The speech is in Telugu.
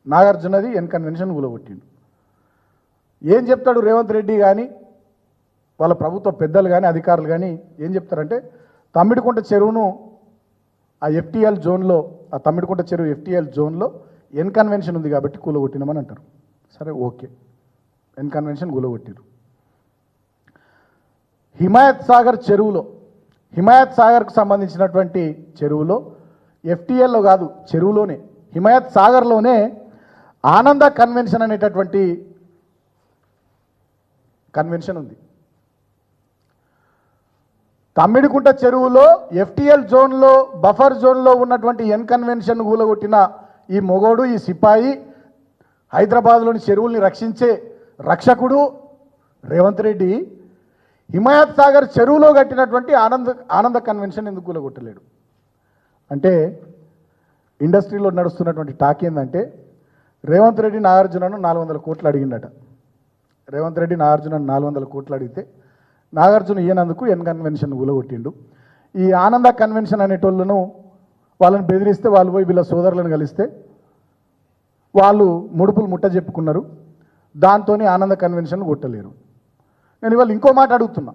నాగార్జునది ఎన్ కన్వెన్షన్ కూలగొట్టిండు. ఏం చెప్తాడు రేవంత్ రెడ్డి కానీ వాళ్ళ ప్రభుత్వ పెద్దలు కానీ అధికారులు కానీ ఏం చెప్తారంటే తమ్మిడికుంట చెరువును ఆ ఎఫ్టీఎల్ జోన్లో, ఆ తమ్మిడికుంట చెరువు ఎఫ్టీఎల్ జోన్లో ఎన్ కన్వెన్షన్ ఉంది కాబట్టి కూలగొట్టినామని అంటారు. సరే, ఓకే, ఎన్ కన్వెన్షన్ కూలగొట్టిరు. హిమాయత్ సాగర్ చెరువులో, హిమాయత్ సాగర్కు సంబంధించినటువంటి చెరువులో ఎఫ్టీఎల్లో కాదు, చెరువులోనే హిమాయత్ సాగర్లోనే ఆనంద కన్వెన్షన్ అనేటటువంటి కన్వెన్షన్ ఉంది. తమ్మిడికుంట చెరువులో ఎఫ్టీఎల్ జోన్లో, బఫర్ జోన్లో ఉన్నటువంటి ఎన్ కన్వెన్షన్ కూలగొట్టిన ఈ మొగోడు, ఈ సిపాయి, హైదరాబాద్లోని చెరువుల్ని రక్షించే రక్షకుడు రేవంత్ రెడ్డి హిమాయత్ సాగర్ చెరువులో కట్టినటువంటి ఆనంద కన్వెన్షన్ ఎందుకు కూలగొట్టలేడు అంటే, ఇండస్ట్రీలో నడుస్తున్నటువంటి టాక్ ఏంటంటే రేవంత్ రెడ్డి నాగార్జునను 400 కోట్లు అడిగిండట. రేవంత్ రెడ్డి నాగార్జునను 400 కోట్లు అడిగితే నాగార్జున ఈయనందుకు ఎన్ కన్వెన్షన్ కూలగొట్టిండు. ఈ ఆనంద కన్వెన్షన్ అనేటోళ్ళను వాళ్ళని బెదిరిస్తే వాళ్ళు పోయి వీళ్ళ సోదరులను కలిస్తే వాళ్ళు ముడుపులు ముట్ట చెప్పుకున్నారు. దాంతో ఆనంద కన్వెన్షన్ కొట్టలేరు. నేను ఇవాళ ఇంకో మాట అడుగుతున్నా.